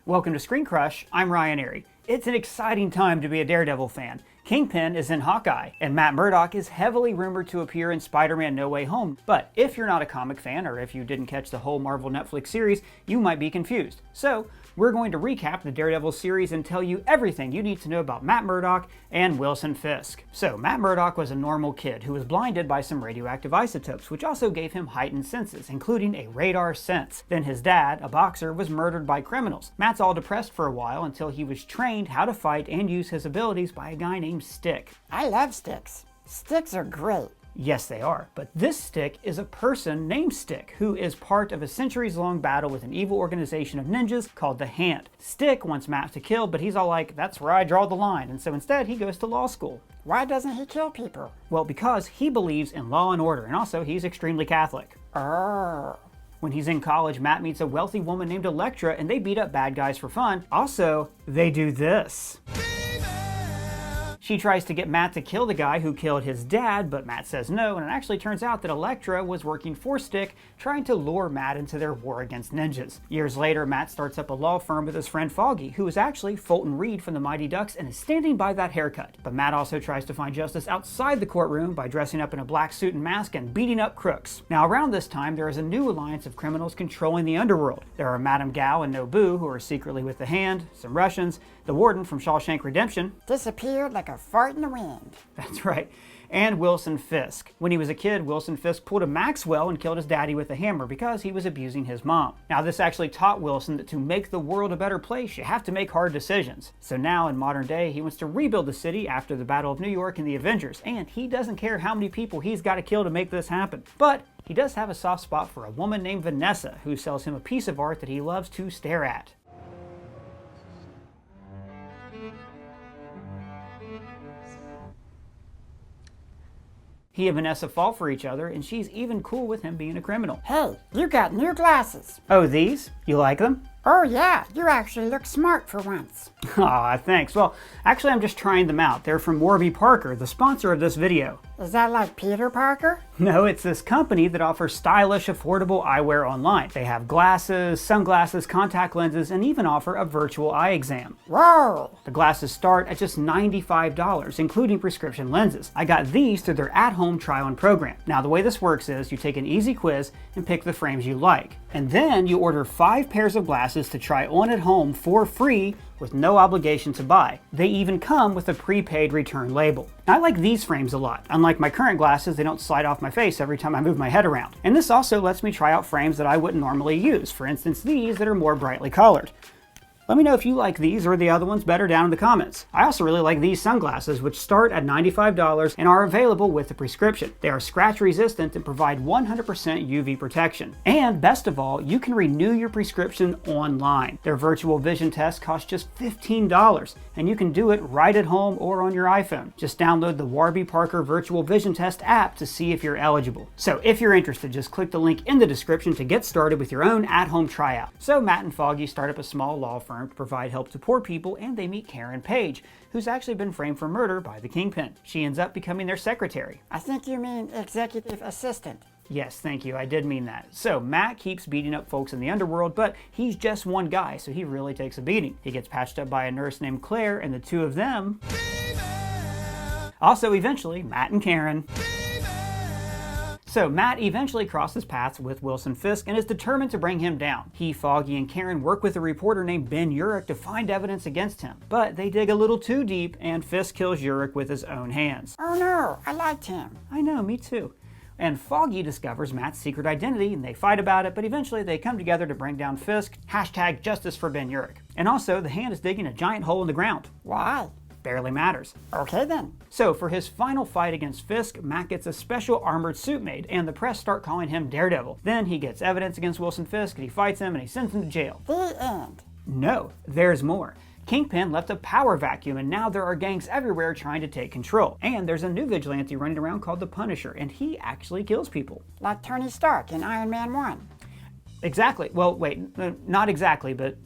Welcome to Screen Crush, I'm Ryan Airy. It's an exciting time to be a Daredevil fan. Kingpin is in Hawkeye, and Matt Murdock is heavily rumored to appear in Spider-Man No Way Home. But if you're not a comic fan, or if you didn't catch the whole Marvel Netflix series, you might be confused. So, we're going to recap the Daredevil series and tell you everything you need to know about Matt Murdock and Wilson Fisk. So, Matt Murdock was a normal kid who was blinded by some radioactive isotopes, which also gave him heightened senses, including a radar sense. Then his dad, a boxer, was murdered by criminals. Matt's all depressed for a while until he was trained how to fight and use his abilities by a guy named Stick. I love sticks. Sticks are great. Yes, they are. But this Stick is a person named Stick, who is part of a centuries-long battle with an evil organization of ninjas called the Hand. Stick wants Matt to kill, but he's all like, that's where I draw the line, and so instead he goes to law school. Why doesn't he kill people? Well, because he believes in law and order, and also he's extremely Catholic. Oh. When he's in college, Matt meets a wealthy woman named Elektra, and they beat up bad guys for fun. Also, they do this. She tries to get Matt to kill the guy who killed his dad, but Matt says no, and it actually turns out that Elektra was working for Stick, trying to lure Matt into their war against ninjas. Years later, Matt starts up a law firm with his friend Foggy, who is actually Fulton Reed from the Mighty Ducks and is standing by that haircut. But Matt also tries to find justice outside the courtroom by dressing up in a black suit and mask and beating up crooks. Now, around this time, there is a new alliance of criminals controlling the underworld. There are Madame Gao and Nobu, who are secretly with the Hand, some Russians, the Warden from Shawshank Redemption. Disappeared like a fart in the wind. That's right. And Wilson Fisk. When he was a kid, Wilson Fisk pulled a Maxwell and killed his daddy with a hammer because he was abusing his mom. Now, this actually taught Wilson that to make the world a better place, you have to make hard decisions. So now, in modern day, he wants to rebuild the city after the Battle of New York and the Avengers, and he doesn't care how many people he's got to kill to make this happen. But he does have a soft spot for a woman named Vanessa, who sells him a piece of art that he loves to stare at. He and Vanessa fall for each other, and she's even cool with him being a criminal. Hey, you got new glasses. Oh, these? You like them? Oh yeah, you actually look smart for once. Aw, thanks. Well, actually I'm just trying them out. They're from Warby Parker, the sponsor of this video. Is that like Peter Parker? No, it's this company that offers stylish, affordable eyewear online. They have glasses, sunglasses, contact lenses, and even offer a virtual eye exam. Whoa! The glasses start at just $95, including prescription lenses. I got these through their at-home try-on program. Now, the way this works is you take an easy quiz and pick the frames you like. And then you order 5 pairs of glasses to try on at home for free with no obligation to buy. They even come with a prepaid return label. Now, I like these frames a lot. Unlike my current glasses, they don't slide off my face every time I move my head around. And this also lets me try out frames that I wouldn't normally use. For instance, these that are more brightly colored. Let me know if you like these or the other ones better down in the comments. I also really like these sunglasses, which start at $95 and are available with a prescription. They are scratch resistant and provide 100% UV protection. And best of all, you can renew your prescription online. Their virtual vision test costs just $15, and you can do it right at home or on your iPhone. Just download the Warby Parker Virtual Vision Test app to see if you're eligible. So if you're interested, just click the link in the description to get started with your own at-home tryout. So Matt and Foggy start up a small law firm to provide help to poor people, and they meet Karen Page, who's actually been framed for murder by the Kingpin. She ends up becoming their secretary. I think you mean executive assistant. Yes, thank you, I did mean that. So Matt keeps beating up folks in the underworld, but he's just one guy, so he really takes a beating. He gets patched up by a nurse named Claire, and the two of them... Also, eventually, Matt and Karen... So Matt eventually crosses paths with Wilson Fisk and is determined to bring him down. He, Foggy, and Karen work with a reporter named Ben Urich to find evidence against him. But they dig a little too deep, and Fisk kills Urich with his own hands. Oh no, I liked him. I know, me too. And Foggy discovers Matt's secret identity, and they fight about it, but eventually they come together to bring down Fisk. Hashtag justice for Ben Urich. And also, the Hand is digging a giant hole in the ground. Why? Barely matters. Okay then. So for his final fight against Fisk, Matt gets a special armored suit made, and the press start calling him Daredevil. Then he gets evidence against Wilson Fisk, and he fights him, and he sends him to jail. The end. No, there's more. Kingpin left a power vacuum, and now there are gangs everywhere trying to take control. And there's a new vigilante running around called the Punisher, and he actually kills people. Like Tony Stark in Iron Man 1. Exactly. Well, wait, not exactly, but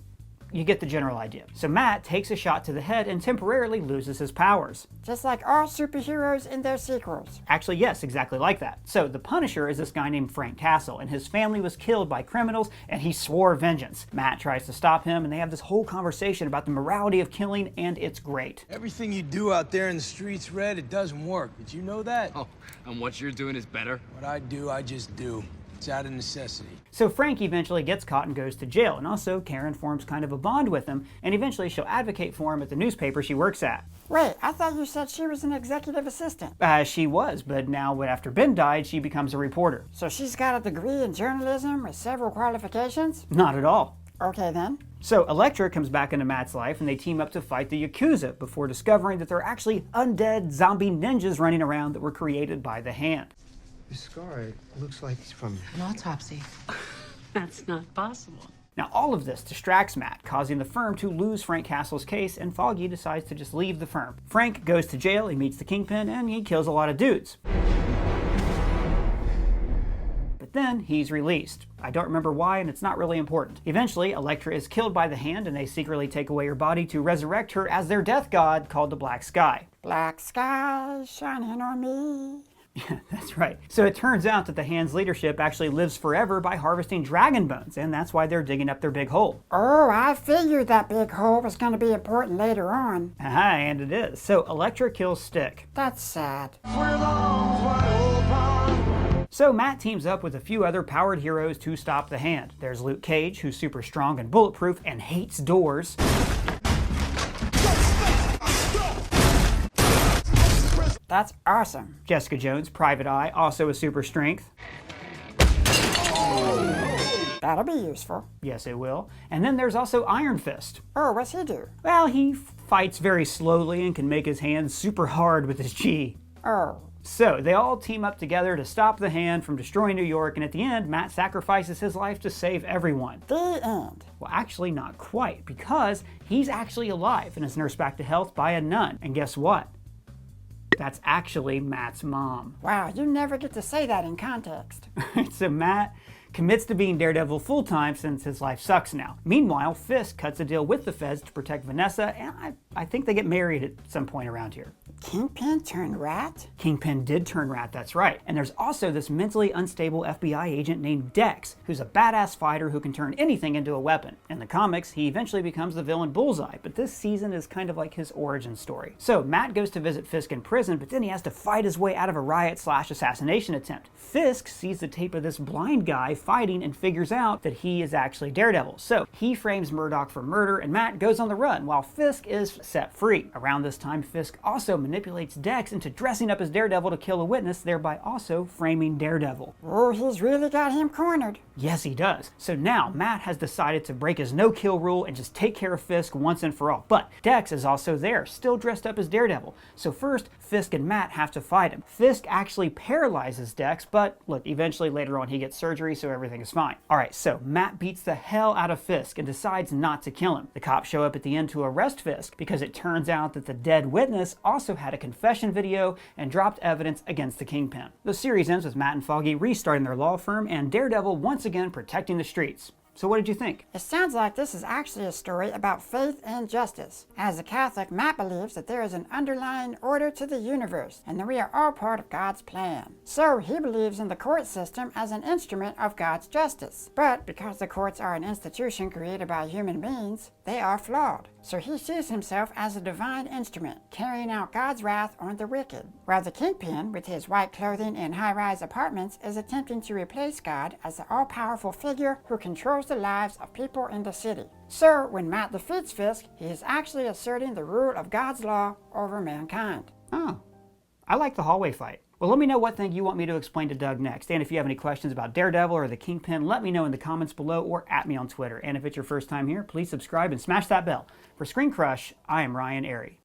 you get the general idea. So Matt takes a shot to the head and temporarily loses his powers. Just like all superheroes in their sequels. Actually, yes, exactly like that. So the Punisher is this guy named Frank Castle, and his family was killed by criminals, and he swore vengeance. Matt tries to stop him, and they have this whole conversation about the morality of killing, and it's great. Everything you do out there in the streets, Red, it doesn't work. Did you know that? Oh, and what you're doing is better? What I do, I just do. It's out of necessity. So Frank eventually gets caught and goes to jail, and also Karen forms kind of a bond with him, and eventually she'll advocate for him at the newspaper she works at. Wait, I thought you said she was an executive assistant. She was, but now after Ben died, she becomes a reporter. So she's got a degree in journalism with several qualifications? Not at all. Okay then. So Elektra comes back into Matt's life, and they team up to fight the Yakuza before discovering that they're actually undead zombie ninjas running around that were created by the Hand. The scar, it looks like it's from... An autopsy. That's not possible. Now all of this distracts Matt, causing the firm to lose Frank Castle's case, and Foggy decides to just leave the firm. Frank goes to jail, he meets the Kingpin, and he kills a lot of dudes. But then he's released. I don't remember why, and it's not really important. Eventually, Elektra is killed by the Hand, and they secretly take away her body to resurrect her as their death god called the Black Sky. Black sky shining on me. Yeah, that's right. So it turns out that the Hand's leadership actually lives forever by harvesting dragon bones, and that's why they're digging up their big hole. Oh, I figured that big hole was going to be important later on. Aha, and it is. So Elektra kills Stick. That's sad. So Matt teams up with a few other powered heroes to stop the Hand. There's Luke Cage, who's super strong and bulletproof and hates doors. That's awesome. Jessica Jones, Private Eye, also a super strength. That'll be useful. Yes, it will. And then there's also Iron Fist. Oh, what's he do? Well, he fights very slowly and can make his hands super hard with his chi. Oh, So they all team up together to stop the Hand from destroying New York, and at the end, Matt sacrifices his life to save everyone. the end. Well, actually not quite, because he's actually alive and is nursed back to health by a nun. And guess what? That's actually Matt's mom. Wow, you never get to say that in context. So Matt commits to being Daredevil full-time since his life sucks now. Meanwhile, Fisk cuts a deal with the feds to protect Vanessa, and I think they get married at some point around here. Kingpin turned rat? Kingpin did turn rat, that's right. And there's also this mentally unstable FBI agent named Dex, who's a badass fighter who can turn anything into a weapon. In the comics, he eventually becomes the villain Bullseye, but this season is kind of like his origin story. So Matt goes to visit Fisk in prison, but then he has to fight his way out of a riot/assassination attempt. Fisk sees the tape of this blind guy fighting and figures out that he is actually Daredevil. So he frames Murdock for murder, and Matt goes on the run while Fisk is set free. Around this time, Fisk also manipulates Dex into dressing up as Daredevil to kill a witness, thereby also framing Daredevil. Oh, he's really got him cornered. Yes, he does. So now Matt has decided to break his no-kill rule and just take care of Fisk once and for all. But Dex is also there, still dressed up as Daredevil. So first, Fisk and Matt have to fight him. Fisk actually paralyzes Dex, but look, eventually later on he gets surgery, so everything is fine. Alright, so Matt beats the hell out of Fisk and decides not to kill him. The cops show up at the end to arrest Fisk because it turns out that the dead witness also had a confession video and dropped evidence against the Kingpin. The series ends with Matt and Foggy restarting their law firm and Daredevil once again protecting the streets. So what did you think? It sounds like this is actually a story about faith and justice. As a Catholic, Matt believes that there is an underlying order to the universe and that we are all part of God's plan. So he believes in the court system as an instrument of God's justice. But because the courts are an institution created by human beings, they are flawed. So he sees himself as a divine instrument, carrying out God's wrath on the wicked. While the Kingpin, with his white clothing and high-rise apartments, is attempting to replace God as the all-powerful figure who controls the lives of people in the city. So when Matt defeats Fisk, he is actually asserting the rule of God's law over mankind. Oh, I like the hallway fight. Well, let me know what thing you want me to explain to Doug next. And if you have any questions about Daredevil or the Kingpin, let me know in the comments below or at me on Twitter. And if it's your first time here, please subscribe and smash that bell. For Screen Crush, I am Ryan Airy.